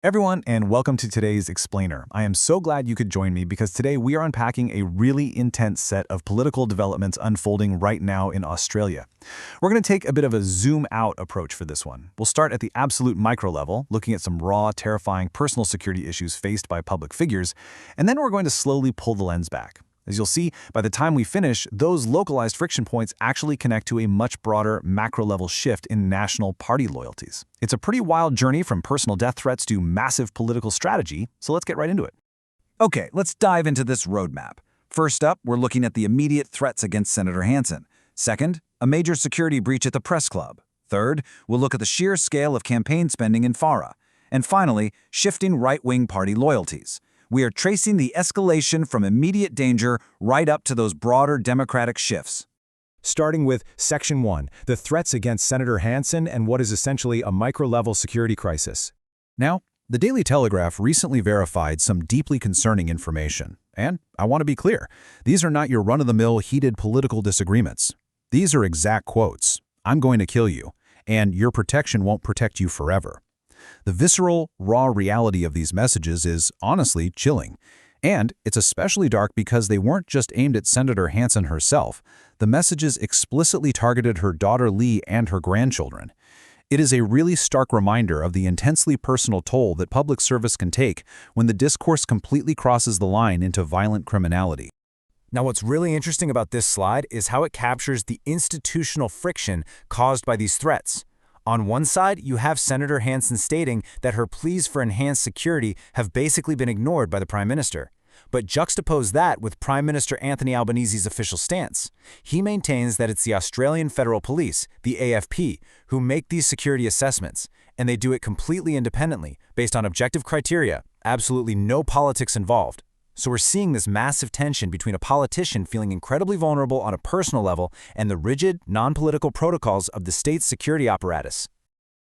Everyone, and welcome to today's Explainer. I am so glad you could join me because today we are unpacking a really intense set of political developments unfolding right now in Australia. We're going to take a bit of a zoom-out approach for this one. We'll start at the absolute micro level, looking at some raw, terrifying personal security issues faced by public figures, and then we're going to slowly pull the lens back. As you'll see, by the time we finish, those localized friction points actually connect to a much broader macro-level shift in national party loyalties. It's a pretty wild journey from personal death threats to massive political strategy, so let's get right into it. Okay, let's dive into this roadmap. First up, we're looking at the immediate threats against Senator Hanson. Second, a major security breach at the press club. Third, we'll look at the sheer scale of campaign spending in FARA. And finally, shifting right-wing party loyalties. We are tracing the escalation from immediate danger right up to those broader democratic shifts. Starting with Section 1, the threats against Senator Hanson and what is essentially a micro-level security crisis. Now, the Daily Telegraph recently verified some deeply concerning information. And I want to be clear, these are not your run-of-the-mill heated political disagreements. These are exact quotes. I'm going to kill you, and your protection won't protect you forever. The visceral, raw reality of these messages is honestly chilling. And it's especially dark because they weren't just aimed at Senator Hanson herself. The messages explicitly targeted her daughter Lee and her grandchildren. It is a really stark reminder of the intensely personal toll that public service can take when the discourse completely crosses the line into violent criminality. Now, what's really interesting about this slide is how it captures the institutional friction caused by these threats. On one side, you have Senator Hanson stating that her pleas for enhanced security have basically been ignored by the Prime Minister. But juxtapose that with Prime Minister Anthony Albanese's official stance. He maintains that it's the Australian Federal Police, the AFP, who make these security assessments, and they do it completely independently, based on objective criteria, absolutely no politics involved. So we're seeing this massive tension between a politician feeling incredibly vulnerable on a personal level and the rigid, non-political protocols of the state's security apparatus.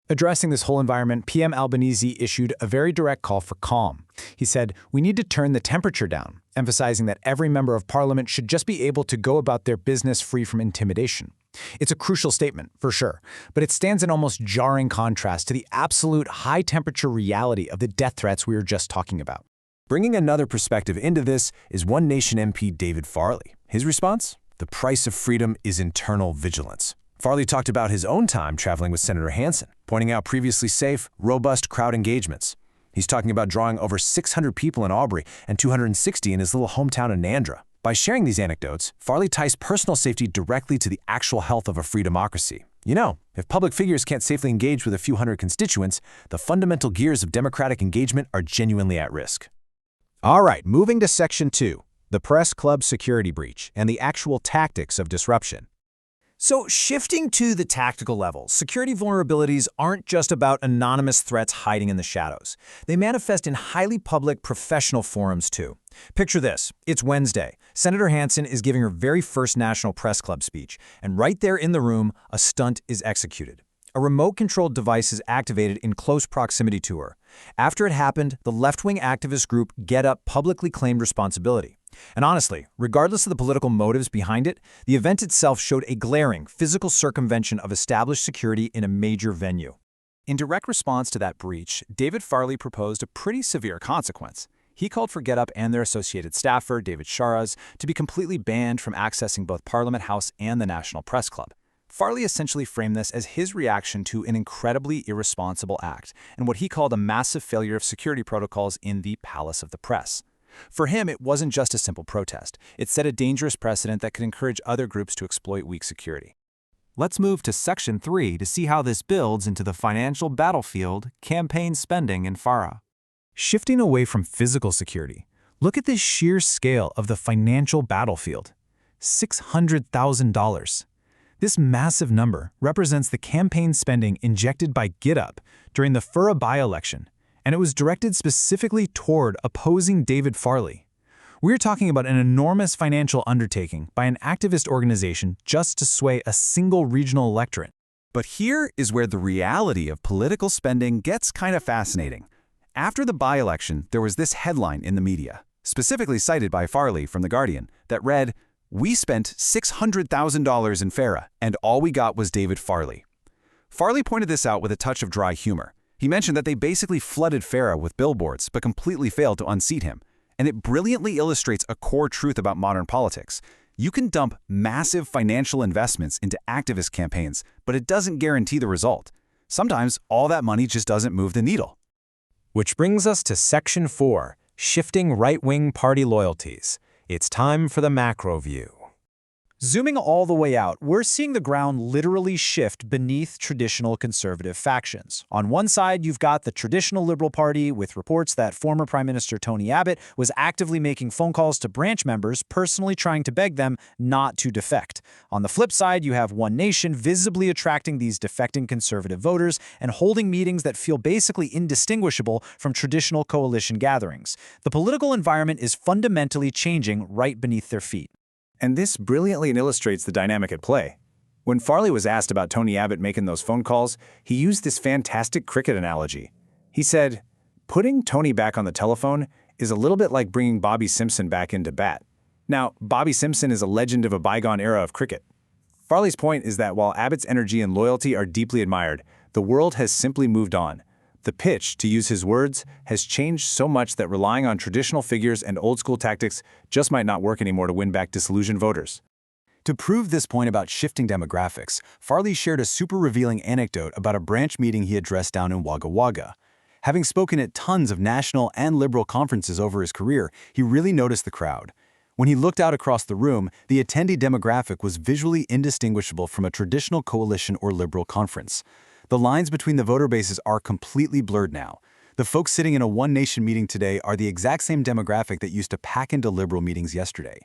Addressing this whole environment, PM Albanese issued a very direct call for calm. He said, "We need to turn the temperature down," emphasizing that every member of parliament should just be able to go about their business free from intimidation. It's a crucial statement, for sure, but it stands in almost jarring contrast to the absolute high-temperature reality of the death threats we were just talking about. Bringing another perspective into this is One Nation MP David Farley. His response? The price of freedom is internal vigilance. Farley talked about his own time traveling with Senator Hanson, pointing out previously safe, robust crowd engagements. He's talking about drawing over 600 people in Albury and 260 in his little hometown of Nandra. By sharing these anecdotes, Farley ties personal safety directly to the actual health of a free democracy. You know, if public figures can't safely engage with a few hundred constituents, the fundamental gears of democratic engagement are genuinely at risk. All right, moving to Section 2, the press club security breach and the actual tactics of disruption. So shifting to the tactical level, security vulnerabilities aren't just about anonymous threats hiding in the shadows. They manifest in highly public professional forums too. Picture this. It's Wednesday. Senator Hanson is giving her very first National Press Club speech, and right there in the room, a stunt is executed. A remote-controlled device is activated in close proximity to her. After it happened, the left-wing activist group Get Up publicly claimed responsibility. And honestly, regardless of the political motives behind it, the event itself showed a glaring physical circumvention of established security in a major venue. In direct response to that breach, David Farley proposed a pretty severe consequence. He called for Get Up and their associated staffer, David Sharaz, to be completely banned from accessing both Parliament House and the National Press Club. Farley essentially framed this as his reaction to an incredibly irresponsible act and what he called a massive failure of security protocols in the Palace of the Press. For him, it wasn't just a simple protest. It set a dangerous precedent that could encourage other groups to exploit weak security. Let's move to Section 3 to see how this builds into the financial battlefield, campaign spending in FARA. Shifting away from physical security, look at the sheer scale of the financial battlefield. $600,000. This massive number represents the campaign spending injected by Get Up during the FARA by-election, and it was directed specifically toward opposing David Farley. We're talking about an enormous financial undertaking by an activist organization just to sway a single regional electorate. But here is where the reality of political spending gets kind of fascinating. After the by-election, there was this headline in the media, specifically cited by Farley from The Guardian, that read, "We spent $600,000 in FARA, and all we got was David Farley." Farley pointed this out with a touch of dry humor. He mentioned that they basically flooded Farah with billboards, but completely failed to unseat him. And it brilliantly illustrates a core truth about modern politics. You can dump massive financial investments into activist campaigns, but it doesn't guarantee the result. Sometimes all that money just doesn't move the needle. Which brings us to Section 4, Shifting Right-Wing Party Loyalties. It's time for the macro view. Zooming all the way out, we're seeing the ground literally shift beneath traditional conservative factions. On one side, you've got the traditional Liberal Party, with reports that former Prime Minister Tony Abbott was actively making phone calls to branch members, personally trying to beg them not to defect. On the flip side, you have One Nation visibly attracting these defecting conservative voters and holding meetings that feel basically indistinguishable from traditional coalition gatherings. The political environment is fundamentally changing right beneath their feet. And this brilliantly illustrates the dynamic at play. When Farley was asked about Tony Abbott making those phone calls, he used this fantastic cricket analogy. He said, "Putting Tony back on the telephone is a little bit like bringing Bobby Simpson back into bat." Now, Bobby Simpson is a legend of a bygone era of cricket. Farley's point is that while Abbott's energy and loyalty are deeply admired, the world has simply moved on. The pitch, to use his words, has changed so much that relying on traditional figures and old-school tactics just might not work anymore to win back disillusioned voters. To prove this point about shifting demographics, Farley shared a super revealing anecdote about a branch meeting he addressed down in Wagga Wagga. Having spoken at tons of national and liberal conferences over his career, he really noticed the crowd. When he looked out across the room, the attendee demographic was visually indistinguishable from a traditional coalition or liberal conference. The lines between the voter bases are completely blurred now. The folks sitting in a One Nation meeting today are the exact same demographic that used to pack into liberal meetings yesterday.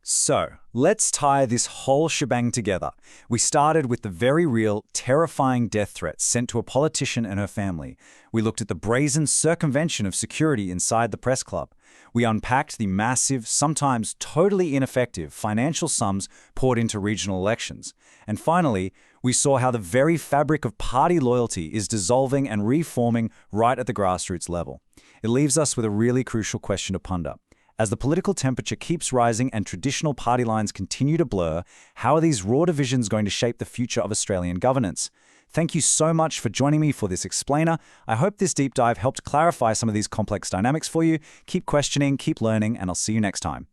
So, let's tie this whole shebang together. We started with the very real, terrifying death threats sent to a politician and her family. We looked at the brazen circumvention of security inside the press club. We unpacked the massive, sometimes totally ineffective financial sums poured into regional elections. And finally, we saw how the very fabric of party loyalty is dissolving and reforming right at the grassroots level. It leaves us with a really crucial question to ponder. As the political temperature keeps rising and traditional party lines continue to blur, how are these raw divisions going to shape the future of Australian governance? Thank you so much for joining me for this explainer. I hope this deep dive helped clarify some of these complex dynamics for you. Keep questioning, keep learning, and I'll see you next time.